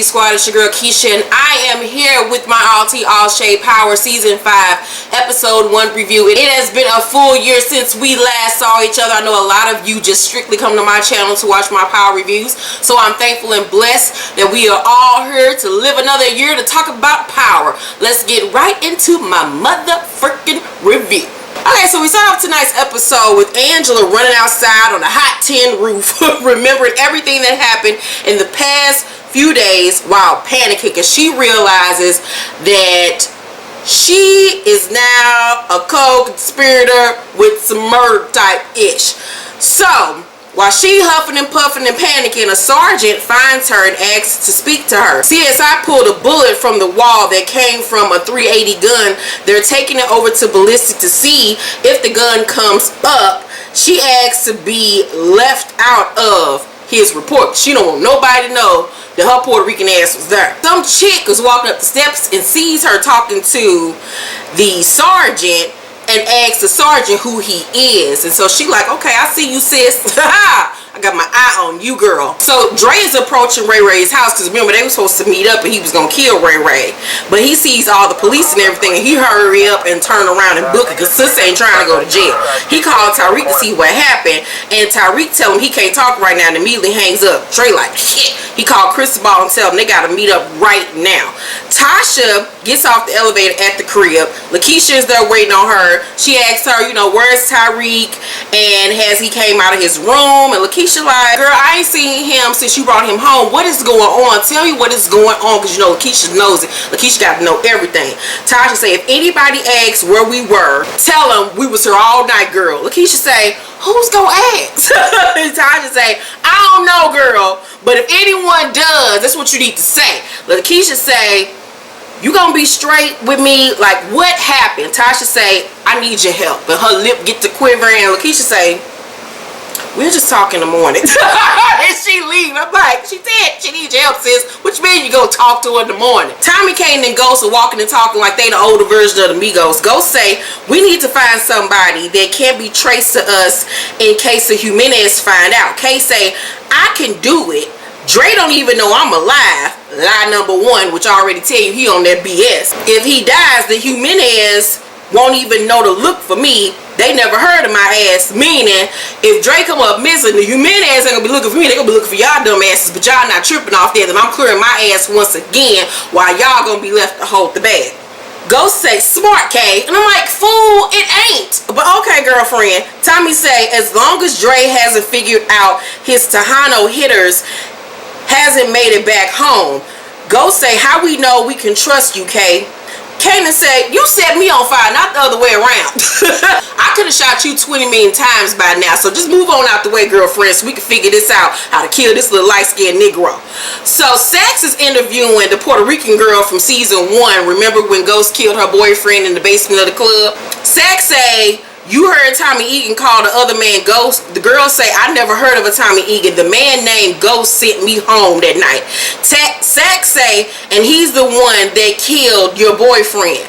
Review Squad. It's your girl Keisha, and I am here with my All Tea All Shade Power Season 5 Episode 1 review. It has been a full year since we last saw each other. I know a lot of you just strictly come to my channel to watch my power reviews, so I'm thankful and blessed that we are all here to live another year to talk about power. Let's get right into my motherfucking review. Okay, so we start off tonight's episode with Angela running outside on a hot tin roof, remembering everything that happened in the past few days while panicking, because she realizes that she is now a co-conspirator with some murder type ish. So while she huffing and puffing and panicking, a sergeant finds her and asks to speak to her. CSI pulled a bullet from the wall that came from a .380 gun. They're taking it over to ballistic to see if the gun comes up. She asks to be left out of his report. She don't want nobody to know that her Puerto Rican ass was there. Some chick was walking up the steps and sees her talking to the sergeant and asks the sergeant who he is. And so she like, okay, I see you, sis. I got my eye on you, girl. So Dre is approaching Ray Ray's house, because remember they were supposed to meet up and he was gonna kill Ray Ray, but he sees all the police and everything, and he hurry up and turn around and book it, because sis ain't trying to go to jail. He called Tariq to see what happened, and Tariq tell him he can't talk right now and immediately hangs up. Dre like, shit. He called Cristobal and tell him they gotta meet up right now. Tasha gets off the elevator at the crib. Lakeisha is there waiting on her. She asks her, you know, where's Tariq and has he came out of his room? And Lakeisha like, girl, I ain't seen him since you brought him home. What is going on? Tell me what is going on, because you know Lakeisha knows it. Lakeisha got to know everything. Tasha say, if anybody asks where we were, tell them we was here all night, girl. Lakeisha say, who's gonna ask? Tasha say, I don't know, girl, but if anyone does, that's what you need to say. Lakeisha say, you gonna be straight with me? Like, what happened? Tasha say, I need your help. And her lip get to quivering, and Lakeisha say, we'll just talk in the morning. And she leave. I'm like, she said she needs your help, sis. Which means you go talk to her in the morning. Tommy Kane and Ghost are walking and talking like they the older version of the Migos. Ghost say, we need to find somebody that can't be traced to us in case the Jimenez find out. Kay say, I can do it. Dre don't even know I'm alive. Lie number one, which I already tell you he on that BS. If he dies, the Jimenez won't even know to look for me. They never heard of my ass. Meaning, if Dre come up missing, the Jimenez ain't gonna be looking for me. They gonna be looking for y'all dumb asses. But y'all not tripping off that. And I'm clearing my ass once again, while y'all gonna be left to hold the bag. Ghost say, smart K. And I'm like, fool, it ain't. But okay, girlfriend. Tommy say, as long as Dre hasn't figured out his Tejano hitters hasn't made it back home. Ghost say, how we know we can trust you, K? Kanan said, you set me on fire, not the other way around. I could have shot you 20 million times by now, so just move on out the way, girlfriend, so we can figure this out, how to kill this little light-skinned Negro. So Sax is interviewing the Puerto Rican girl from season 1. Remember when Ghost killed her boyfriend in the basement of the club? Sax say, you heard Tommy Egan call the other man Ghost. The girl say, I never heard of a Tommy Egan. The man named Ghost sent me home that night. Sax say, and he's the one that killed your boyfriend.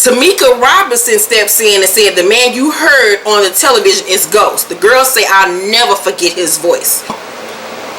Tamika Robinson steps in and said, the man you heard on the television is Ghost. The girl say, I'll never forget his voice.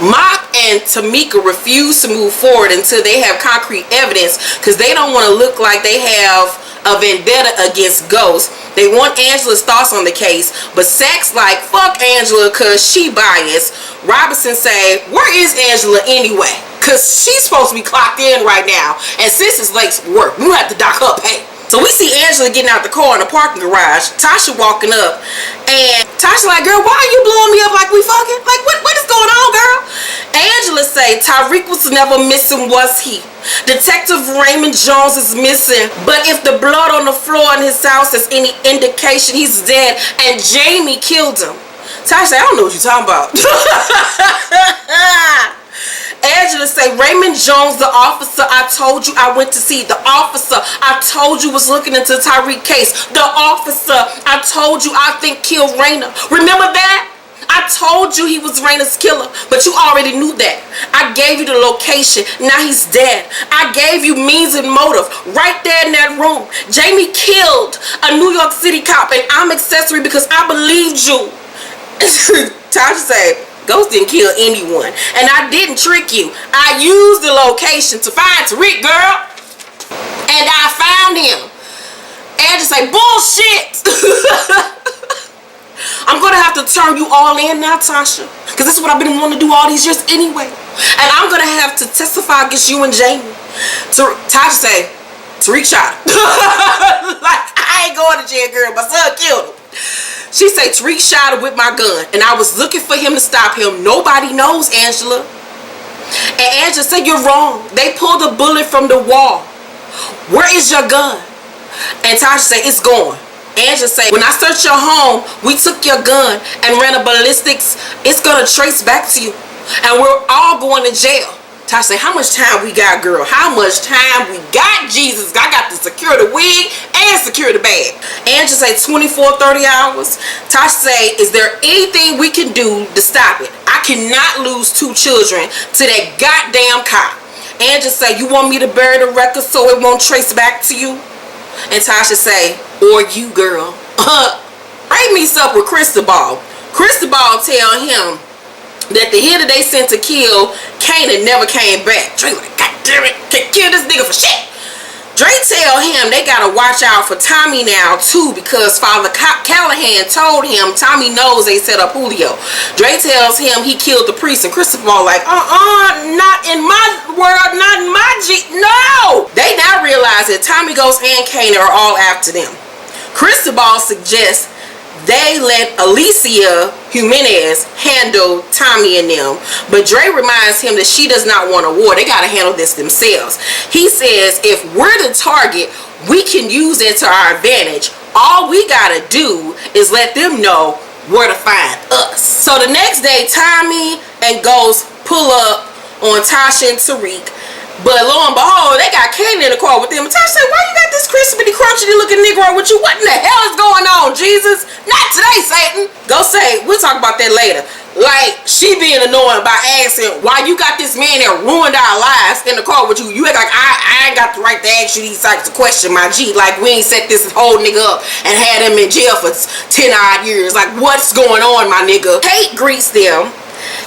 Mock and Tamika refuse to move forward until they have concrete evidence, because they don't want to look like they have a vendetta against Ghost. They want Angela's thoughts on the case, but Sax like, fuck Angela because she biased. Robinson say, where is Angela anyway? Because she's supposed to be clocked in right now, and sis is late for work. We have to dock her pay. So we see Angela getting out the car in the parking garage. Tasha walking up, and Tasha like, girl, why are you blowing me up like we fucking? Like, what is going on, girl? Angela say, Tariq was never missing, was he? Detective Raymond Jones is missing, but if the blood on the floor in his house is any indication, he's dead, and Jamie killed him. Tasha say, I don't know what you're talking about. Angela say, Raymond Jones, the officer I told you I went to see. The officer I told you was looking into Tariq case. The officer I told you I think killed Raina. Remember that? I told you he was Raina's killer, but you already knew that. I gave you the location. Now he's dead. I gave you means and motive right there in that room. Jamie killed a New York City cop, and I'm accessory because I believed you. Tasha say, Ghost didn't kill anyone. And I didn't trick you. I used the location to find Tariq, girl. And I found him. And just say, bullshit. I'm going to have to turn you all in now, Tasha. Because this is what I've been wanting to do all these years anyway. And I'm going to have to testify against you and Jamie. Tasha say, Tariq shot her. Like, I ain't going to jail, girl. My son killed him. She say, Tariq shot her with my gun. And I was looking for him to stop him. Nobody knows, Angela. And Angela said, you're wrong. They pulled a bullet from the wall. Where is your gun? And Tasha say, it's gone. Angela say, when I searched your home, we took your gun and ran a ballistics. It's going to trace back to you. And we're all going to jail. Tasha say, how much time we got, girl? How much time we got, Jesus? I got to secure the wig and secure the bag. Angela say, 24, 30 hours. Tasha say, is there anything we can do to stop it? I cannot lose 2 children to that goddamn cop. Angela say, you want me to bury the record so it won't trace back to you? And Tasha say, or you, girl. Ray meets up with Cristobal. Cristobal tell him that the hitter they sent to kill Kanan never came back. Dre like, God damn it, can't kill this nigga for shit. Dre tell him they gotta watch out for Tommy now too, because Father Callahan told him Tommy knows they set up Julio. Dre tells him he killed the priest, and Cristobal like, not in my world, not in my no. They now realize that Tommy Ghost and Kanan are all after them. Cristobal suggests they let Alicia Jimenez handle Tommy and them, but Dre reminds him that she does not want a war. They gotta handle this themselves. He says if we're the target, we can use it to our advantage. All we gotta do is let them know where to find us. So the next day, Tommy and Ghost pull up on Tasha and Tariq. But lo and behold, they got Kanan in the car with them. Tasha said, why you got this crispy, crunchy looking Negro with you? What in the hell is going on, Jesus? Not today, Satan. Go say, we'll talk about that later. Like, she being annoying by asking why you got this man that ruined our lives in the car with you. You act like I ain't got the right to ask you these types of questions, my G. Like, we ain't set this whole nigga up and had him in jail for 10 odd years. Like, what's going on, my nigga? Kate greets them.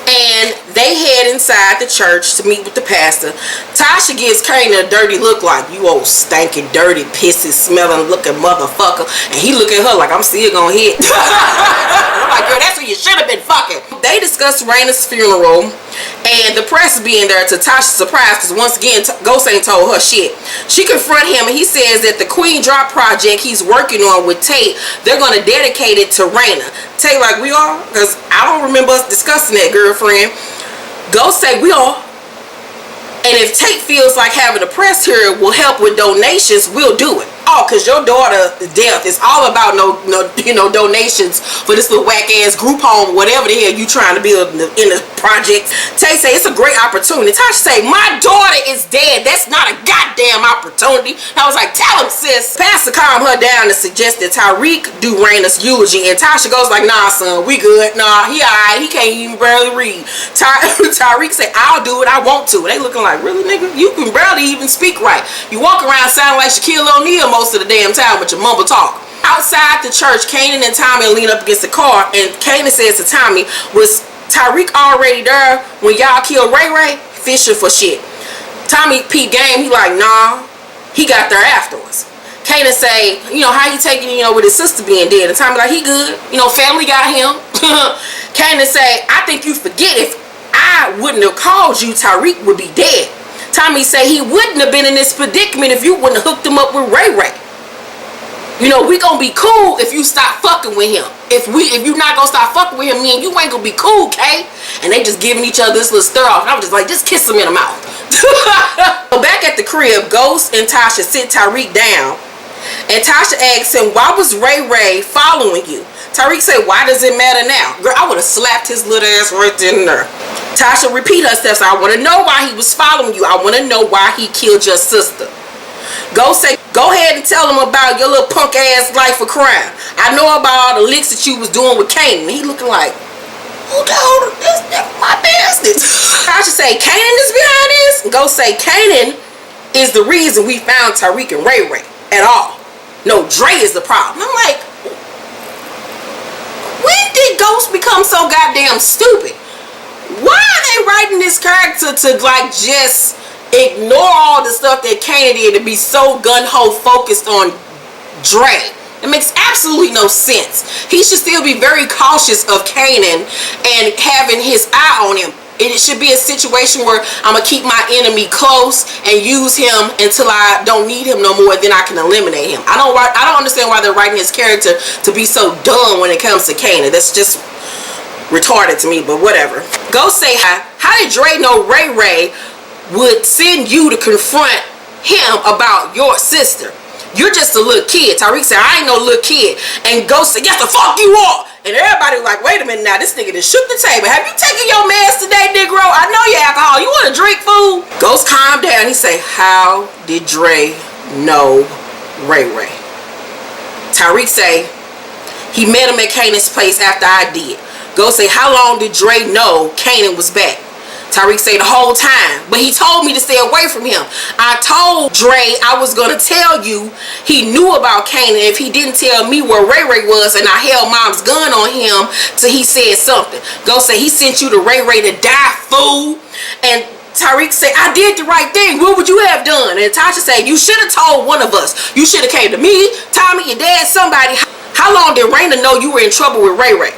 And they head inside the church to meet with the pastor. Tasha gives Kanan a dirty look like, you old stinking, dirty, pissy, smelling looking motherfucker. And he look at her like, I'm still gonna hit. I'm like, girl, that's what you should have been fucking. They discuss Raina's funeral and the press being there, to Tasha's surprise, because once again, Ghost ain't told her shit. She confront him and he says that the Queen Drop project he's working on with Tate, they're gonna dedicate it to Raina. Tate like, we are? Because I don't remember us discussing that, girlfriend. Ghost say, we are. And if Tate feels like having a press here will help with donations, we'll do it. Oh, because your daughter's death is all about no donations for this little whack ass group home, whatever the hell you trying to build in the project. Tate say it's a great opportunity. Tasha say, my daughter is dead. That's not a goddamn opportunity. I was like, tell him, sis. Pastor calmed her down and suggested Tariq do Raina's eulogy. And Tasha goes like, nah, son, we good. Nah, he alright. He can't even barely read. Tariq say, I'll do it. I want to. They looking like, really, nigga? You can barely even speak right. You walk around sounding like Shaquille O'Neal most of the damn time with your mumble talk. Outside the church, Kanan and Tommy lean up against the car, and Kanan says to Tommy, was Tariq already there when y'all killed Ray Ray? Fishing for shit. Tommy peep game, he like, nah, he got there afterwards. Kanan say, how he taking, with his sister being dead? And Tommy like, he good. Family got him. Kanan say, I think you forget, if I wouldn't have called you, Tariq would be dead. Tommy say he wouldn't have been in this predicament if you wouldn't have hooked him up with Ray Ray. We gonna be cool if you stop fucking with him. If you not gonna stop fucking with him, me and you ain't gonna be cool, Kay? And they just giving each other this little stir off. And I was just like, just kiss him in the mouth. So back at the crib, Ghost and Tasha sit Tariq down. And Tasha asks him, why was Ray following you? Tariq said, why does it matter now? Girl, I would have slapped his little ass right in there. Tasha repeat her steps. I want to know why he was following you. I want to know why he killed your sister. Ghost say, go ahead and tell him about your little punk ass life of crime. I know about all the licks that you was doing with Kanan. He looking like, who told him this? That's my business. Tasha say, Kanan is behind this? Ghost say, Kanan is the reason we found Tariq and Ray at all. No, Dre is the problem. I'm like, when did Ghost become so goddamn stupid? why are they writing this character to like just ignore all the stuff that Kanan did and be so gun-ho focused on Dre? It makes absolutely no sense. He should still be very cautious of Kanan and having his eye on him. It should be a situation where I'm going to keep my enemy close and use him until I don't need him no more, then I can eliminate him. I don't understand why they're writing his character to be so dumb when it comes to Kanan. That's just retarded to me, but whatever. Ghost say, how did Dre know Ray Ray would send you to confront him about your sister? You're just a little kid. Tariq said, I ain't no little kid. And Ghost said, yes, the fuck you are. And everybody was like, wait a minute now, this nigga done shook the table. Have you taken your meds today, Negro? I know you're alcohol. You want to drink food? Ghost calm down. He say, how did Dre know Ray Ray? Tariq say, he met him at Kanan's place after I did. Ghost say, how long did Dre know Kanan was back? Tariq say the whole time, but he told me to stay away from him. I told Dre I was gonna tell you he knew about Kanan if he didn't tell me where Ray Ray was, and I held Mom's gun on him till he said something. Ghost say he sent you to Ray Ray to die, fool. And Tariq said, I did the right thing. What would you have done? And Tasha said, you should have told one of us. You should have came to me, Tommy, your dad, somebody. How long did Raina know you were in trouble with Ray Ray?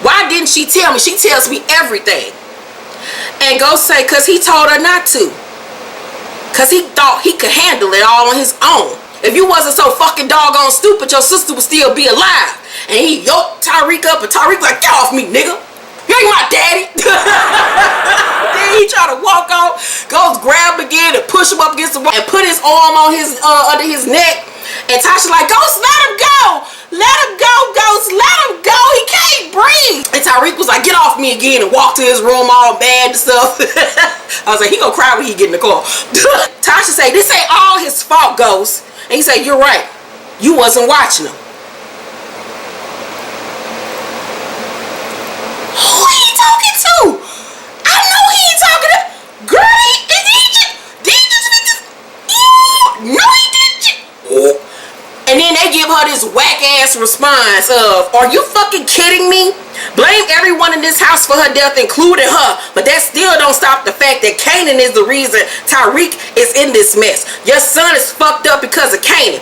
Why didn't she tell me? She tells me everything. And Ghost say, because he told her not to. Because he thought he could handle it all on his own. If you wasn't so fucking doggone stupid, your sister would still be alive. And he yoked Tariq up, and Tariq like, get off me, nigga. You ain't my daddy. Then he try to walk off. Ghost grab him again and push him up against the wall and put his arm on his under his neck. And Tasha like, Ghost, let him go. Let him go, Ghost. Let him go. He can't breathe. And Tariq was like, get off me again, and walked to his room all bad and stuff. I was like, he gonna cry when he get in the car. Tasha say, this ain't all his fault, Ghost. And he said, you're right. You wasn't watching him. Who he talking to? I know he ain't talking to. Girl, did he just no, he didn't. And then they give her this whack ass response of, are you fucking kidding me? Blame everyone in this house for her death, including her. But that still don't stop the fact that Kanan is the reason Tariq is in this mess. Your son is fucked up because of Kanan.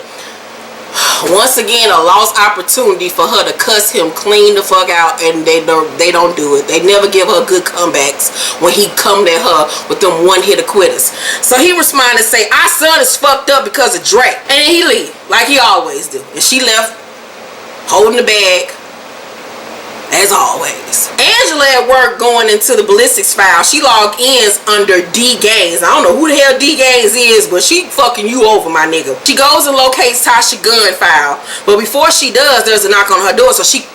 Once again, a lost opportunity for her to cuss him clean the fuck out, and they don't do it. They never give her good comebacks when he come at her with them one-hitter quitters. So he responded and say, our son is fucked up because of Drake. And then he leave, like he always do. And she left holding the bag, as always. Angela at work going into the ballistics file. She log ins under D Gaines. I don't know who the hell D Gaines is, but she fucking you over, my nigga. She goes and locates Tasha gun file, but before she does, there's a knock on her door, so she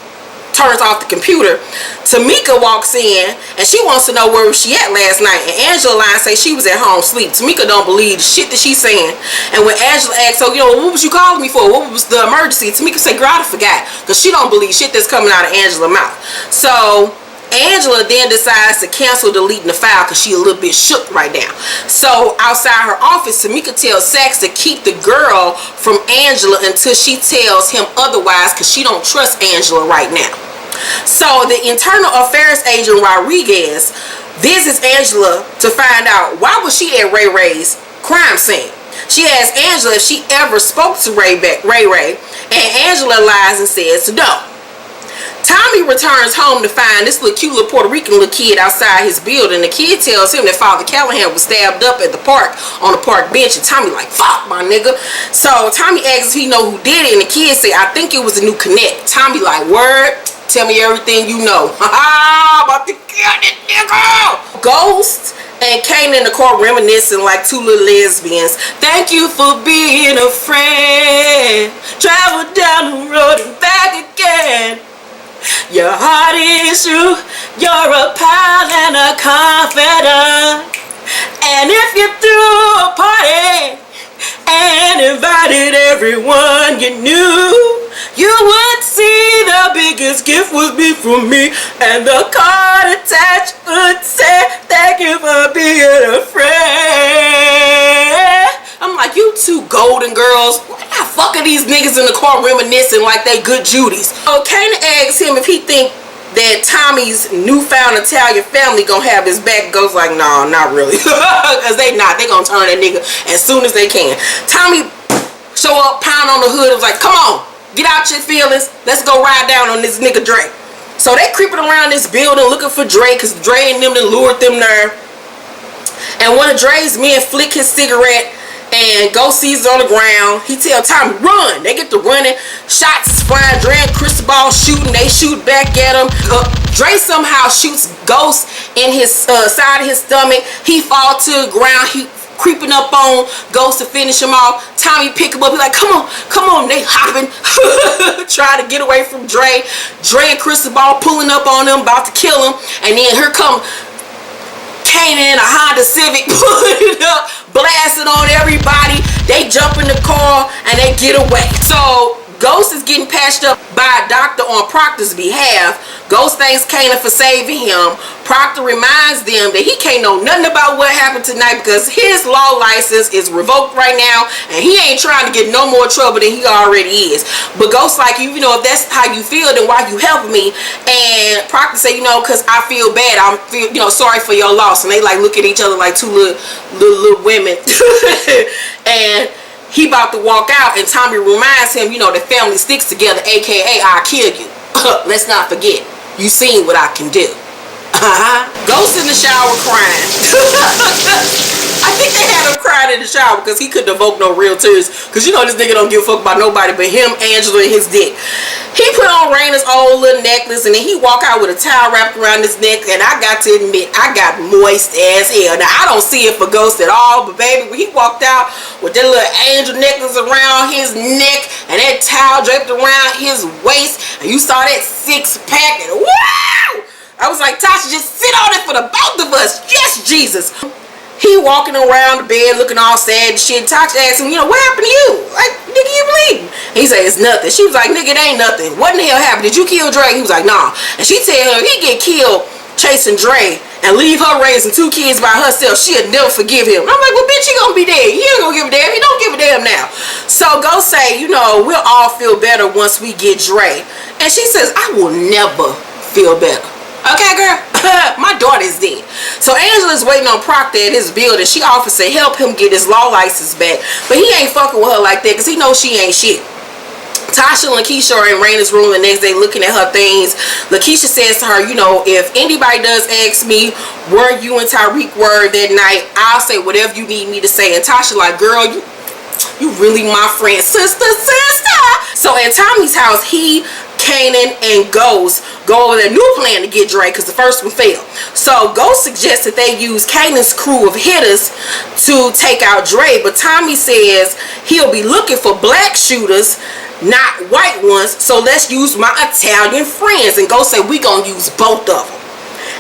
turns off the computer. Tamika walks in and she wants to know where she at last night, and Angela line say she was at home sleep. Tamika don't believe the shit that she's saying, and when Angela asks, so what was you calling me for? What was the emergency? Tamika say, girl, I forgot, because she don't believe shit that's coming out of Angela's mouth. So Angela then decides to cancel deleting the file because she a little bit shook right now. So outside her office, Tamika tells Sax to keep the girl from Angela until she tells him otherwise, because she don't trust Angela right now. So the internal affairs agent Rodriguez visits Angela to find out why was she at Ray Ray's crime scene. She asks Angela if she ever spoke to Ray Ray, and Angela lies and says no. Tommy returns home to find this little cute little Puerto Rican little kid outside his building. The kid tells him that Father Callahan was stabbed up at the park on the park bench, and Tommy like, fuck my nigga. So Tommy asks if he know who did it, and the kid say, I think it was a new connect. Tommy like, word? Tell me everything you know. Ha about to kill this nigga. Ghost and Kanan in the car reminiscing like two little lesbians. Thank you for being a friend. Travel down the road and back again. Your heart is true. You're a pal and a confidant. And if you threw a party and invited everyone you knew, you would see the biggest gift would be from me, and the card attached would say, thank you for being a friend. I'm like, you two golden girls, why the fuck are these niggas in the car reminiscing like they good Judies? So Kanan asks him if he think that Tommy's newfound Italian family gonna have his back. Goes like, no, not really. Because they gonna turn that nigga as soon as they can. Tommy show up, pound on the hood, was like, come on, get out your feelings, let's go ride down on this nigga Dre. So they creeping around this building looking for Dre, because Dre and them done lured them there. And one of Dre's men flick his cigarette, and Ghost sees it on the ground. He tell Tommy, run. They get to running. Shots is flying. Dre and Cristobal shooting. They shoot back at him. Dre somehow shoots Ghost in his side of his stomach. He fall to the ground. He creeping up on Ghost to finish him off. Tommy pick him up. He like, come on. They hopping. Trying to get away from Dre. Dre and Cristobal pulling up on him, about to kill him. And then here come Kanan in a Honda Civic, pulling up, blasting on everybody. They jump in the car and they get away. So Ghost is getting patched up by a doctor on Proctor's behalf. Ghost thanks Kanan for saving him. Proctor reminds them that he can't know nothing about what happened tonight because his law license is revoked right now and he ain't trying to get no more trouble than he already is. But Ghost like, if that's how you feel, then why you help me? And Proctor say, because I feel bad. I'm sorry for your loss. And they like look at each other like two little women. And he about to walk out, and Tommy reminds him, the family sticks together, aka I'll kill you. Let's not forget, you seen what I can do. Ghost in the shower crying. I think they had him crying in the shower because he couldn't evoke no real tears. Because this nigga don't give a fuck about nobody but him, Angela, and his dick. He put on Raina's old little necklace and then he walk out with a towel wrapped around his neck, and I got to admit, I got moist as hell. Now, I don't see it for Ghost at all, but baby, when he walked out with that little angel necklace around his neck and that towel draped around his waist, and you saw that six-pack, and wow! I was like, Tasha, just sit on it for the both of us. Yes, Jesus. He walking around the bed looking all sad and shit. Tasha asked him, what happened to you? Like, nigga, you bleeding? He said, it's nothing. She was like, nigga, it ain't nothing. What in the hell happened? Did you kill Dre? He was like, nah. And she tell him he get killed chasing Dre and leave her raising 2 kids by herself. She'll never forgive him. I'm like, well, bitch, he gonna be dead. He ain't gonna give a damn. He don't give a damn now. So go say, we'll all feel better once we get Dre. And she says, I will never feel better. Okay, girl, my daughter's dead. So Angela's waiting on Proctor at his building. She offers to help him get his law license back, but he ain't fucking with her like that because he knows she ain't shit. Tasha and Lakeisha are in Raina's room the next day looking at her things. Lakeisha says to her, if anybody does ask me, were you and Tyreek were that night, I'll say whatever you need me to say. And Tasha like, girl, you really my friend, sister. So at Tommy's house, he, Kanan, and Ghost go over their new plan to get Dre because the first one failed. So Ghost suggests that they use Kanan's crew of hitters to take out Dre, but Tommy says he'll be looking for black shooters, not white ones, so let's use my Italian friends. And Ghost say we gonna use both of them.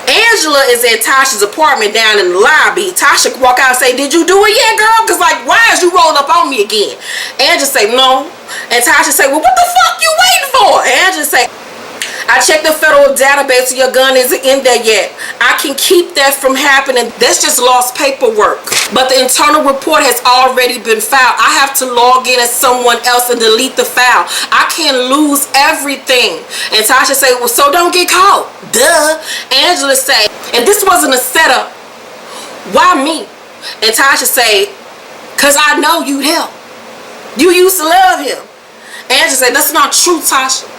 Angela is at Tasha's apartment down in the lobby. Tasha walk out and say, did you do it yet, girl? Because, why is you rolling up on me again? Angela say, no. And Tasha say, well, what the fuck you waiting for? Angela say, I checked the federal database and your gun isn't in there yet. I can keep that from happening. That's just lost paperwork. But the internal report has already been filed. I have to log in as someone else and delete the file. I can't lose everything. And Tasha say, well, so don't get caught. Duh. Angela say, and this wasn't a setup. Why me? And Tasha say, because I know you'd help. You used to love him. Angela say, that's not true, Tasha.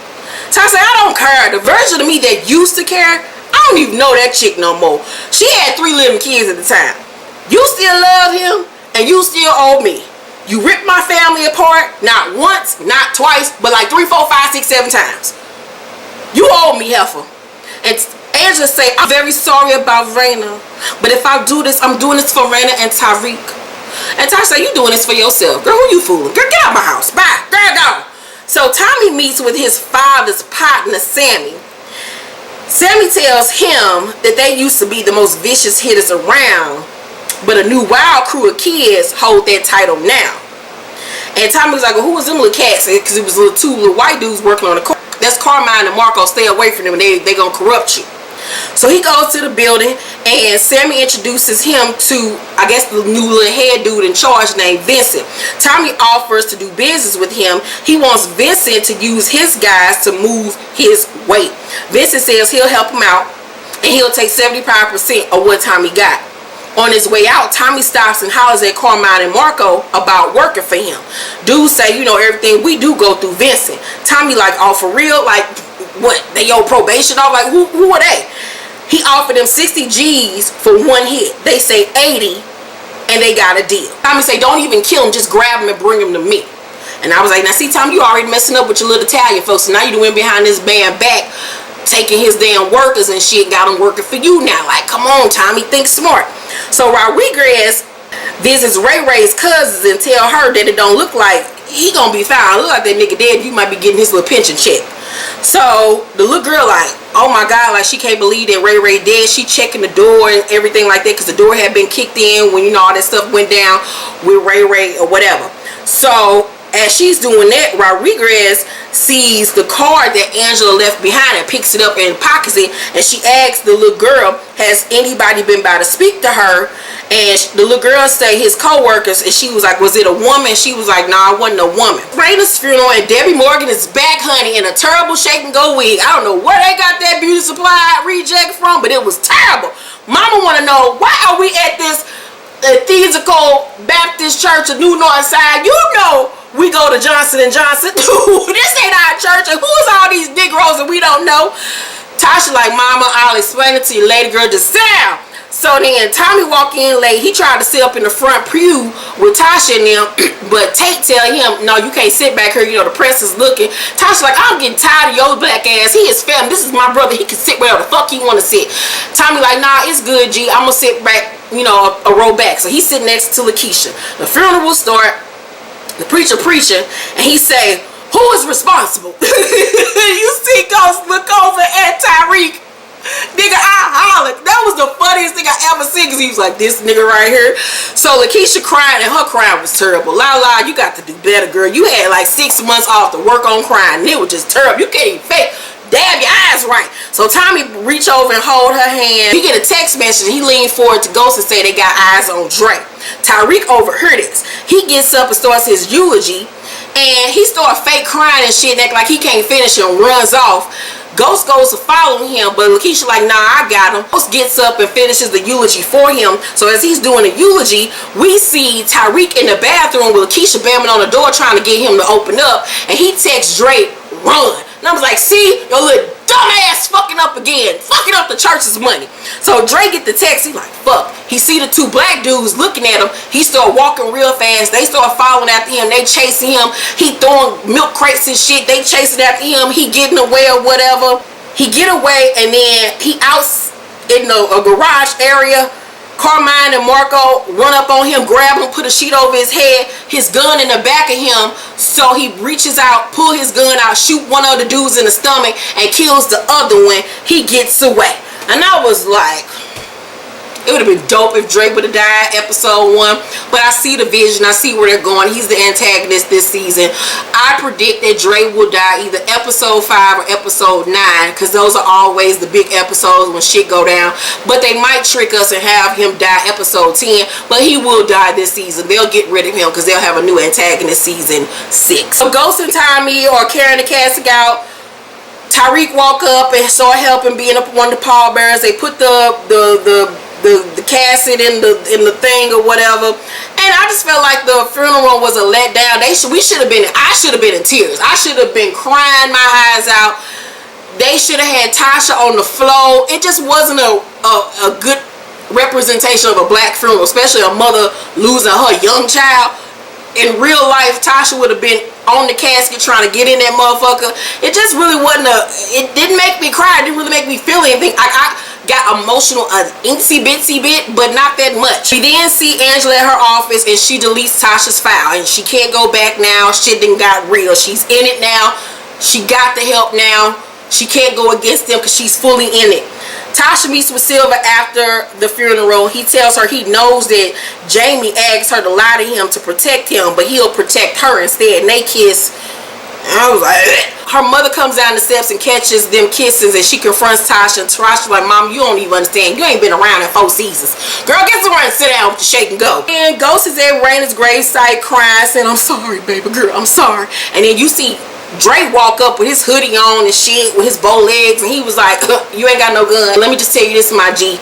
Tasha say, I don't care. The version of me that used to care, I don't even know that chick no more. She had 3 living kids at the time. You still love him, and you still owe me. You ripped my family apart, not once, not twice, but like 3, 4, 5, 6, 7 times. You owe me, heifer. And Angela say, I'm very sorry about Raina, but if I do this, I'm doing this for Raina and Tyreek. And Tasha say, you doing this for yourself. Girl, who you fooling? Girl, get out of my house. Bye. Girl, go. So Tommy meets with his father's partner, Sammy. Sammy tells him that they used to be the most vicious hitters around, but a new wild crew of kids hold that title now. And Tommy was like, well, who was them little cats? Because it was 2 little white dudes working on the car. That's Carmine and Marco. Stay away from them. They gonna corrupt you. So he goes to the building, and Sammy introduces him to, I guess, the new little head dude in charge named Vincent. Tommy offers to do business with him. He wants Vincent to use his guys to move his weight. Vincent says he'll help him out, and he'll take 75% of what Tommy got. On his way out, Tommy stops and hollers at Carmine and Marco about working for him. Dudes say, everything we do go through Vincent. Tommy like, oh, for real? Like, what? They your probation off? Like, who are they? He offered them 60 G's for one hit. They say 80, and they got a deal. Tommy say, don't even kill him, just grab him and bring him to me. And I was like, now see, Tommy, you already messing up with your little Italian folks, so now you went behind this man back, taking his damn workers and shit, got them working for you now. Like, come on, Tommy, think smart. So Rodriguez visits Ray Ray's cousins and tell her that it don't look like he gonna be fine. Look like that nigga dead. You might be getting his little pension check. So the little girl like, oh my God, like she can't believe that Ray Ray dead. She checking the door and everything like that, because the door had been kicked in when all that stuff went down with Ray Ray or whatever. So as she's doing that, Rodriguez sees the card that Angela left behind and picks it up and pockets it, and she asks the little girl, has anybody been by to speak to her? And the little girl say his co-workers, and she was like, was it a woman? She was like, nah, it wasn't a woman. Raina's funeral, and Debbie Morgan is back, honey, in a terrible shake and go wig. I don't know where they got that beauty supply reject from, but it was terrible. Mama want to know, why are we at this Ecclesiastical Baptist Church of New North Side? We go to Johnson & Johnson. This ain't our church, and who is all these Negroes that we don't know? Tasha like, Mama, I'll explain it to you, lady girl, just sound. So then Tommy walk in late. He tried to sit up in the front pew with Tasha and them, but Tate tell him, no, you can't sit back here. The press is looking. Tasha like, I'm getting tired of your black ass. He is family. This is my brother. He can sit wherever the fuck he want to sit. Tommy like, nah, it's good, G. I'm going to sit back, a row back. So he's sitting next to Lakeisha. The funeral will start. The preacher preaching, and he say, who is responsible? You see Ghost look over at Tyreek. Nigga, I hollered. That was the funniest thing I ever seen, because he was like, this nigga right here. So Lakeisha cried, and her crying was terrible. La, you got to do better, girl. You had like 6 months off to work on crying, and it was just terrible. You can't even fake. Dab your eyes right. So Tommy reach over and hold her hand. He get a text message, and he leaned forward to Ghost and say they got eyes on Dre. Tyreek overheard this. He gets up and starts his eulogy, and he starts fake crying and shit, and act like he can't finish and runs off. Ghost goes to follow him, but Lakeisha like, nah, I got him. Ghost gets up and finishes the eulogy for him. So as he's doing the eulogy, we see Tyreek in the bathroom with Lakeisha bamming on the door trying to get him to open up, and he texts Drake, run. And I was like, see, your little dumbass fucking up again, fucking up the church's money. So Drake get the text, he like, fuck. He see the 2 black dudes looking at him. He start walking real fast. They start following after him. They chasing him. He throwing milk crates and shit. They chasing after him. He getting away or whatever. He get away, and then he out in a garage area. Carmine and Marco run up on him, grab him, put a sheet over his head, his gun in the back of him. So he reaches out, pull his gun out, shoot one of the dudes in the stomach, and kills the other one. He gets away. And I was like, it would have been dope if Drake would have died episode 1. But I see the vision. I see where they're going. He's the antagonist this season. I predict that Drake will die either episode 5 or episode 9, because those are always the big episodes when shit go down. But they might trick us and have him die episode 10. But he will die this season. They'll get rid of him because they'll have a new antagonist season 6. So Ghost and Tommy are carrying the casket out. Tyreek walk up and start helping, being up one of the pallbearers. They put the casket in the thing or whatever, and I just felt like the funeral was a letdown. I should have been in tears. I should have been crying my eyes out. They should have had Tasha on the floor. It just wasn't a good representation of a black funeral, especially a mother losing her young child. In real life, Tasha would have been on the casket trying to get in that motherfucker. It just really wasn't it didn't make me cry. It didn't really make me feel anything. I got emotional a insy bitsy bit, but not that much. We then see Angela at her office, and she deletes Tasha's file, and she can't go back now. Shit done got real. She's in it now. She got the help now. She can't go against them because she's fully in it. Tasha meets with Silver after the funeral. He tells her he knows that Jamie asked her to lie to him to protect him, but he'll protect her instead. And they kiss. And I was like, ugh. her mother comes down the steps and catches them kisses, and she confronts Tasha, and Tasha's like, Mom, you don't even understand. You ain't been around in 4 seasons. Girl, get somewhere and sit down with the shake and go. And Ghost is at Raina's gravesite crying, saying, I'm sorry, baby girl, I'm sorry. And then you see Drake walk up with his hoodie on and shit, with his bow legs, and he was like, you ain't got no gun. Let me just tell you this, my G.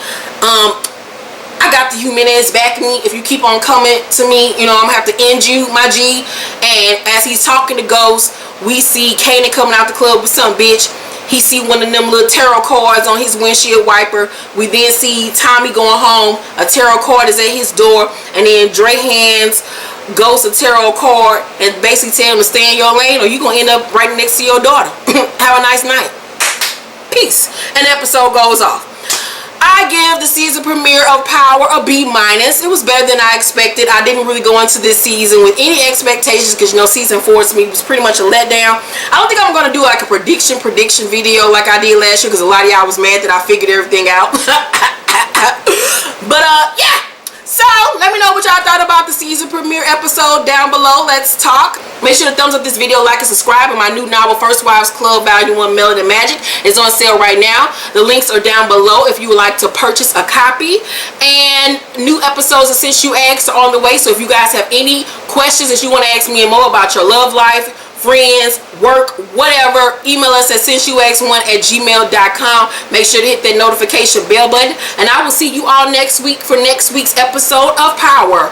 I got the Jimenez backing me. If you keep on coming to me, you know, I'm gonna have to end you, my G. And as he's talking to Ghost, we see Kanan coming out the club with some bitch. He see one of them little tarot cards on his windshield wiper. We then see Tommy going home. A tarot card is at his door, and then Dre hands Ghost a tarot card and basically tell him to stay in your lane, or you gonna end up right next to your daughter. Have a nice night. Peace. And the episode goes off. I give the season premiere of Power a B-. It was better than I expected. I didn't really go into this season with any expectations because, you know, season 4 to me was pretty much a letdown. I don't think I'm going to do like a prediction video like I did last year, because a lot of y'all was mad that I figured everything out. But yeah. So, let me know what y'all thought about the season premiere episode down below. Let's talk. Make sure to thumbs up this video, like, and subscribe. And my new novel, First Wives Club, Volume 1, Melanin Magic, is on sale right now. The links are down below if you would like to purchase a copy. And new episodes of Since You Asked are on the way. So, if you guys have any questions that you want to ask me and more about your love life, friends, work, whatever, email us at sinceyoux1@gmail.com. Make sure to hit that notification bell button, and I will see you all next week for next week's episode of Power.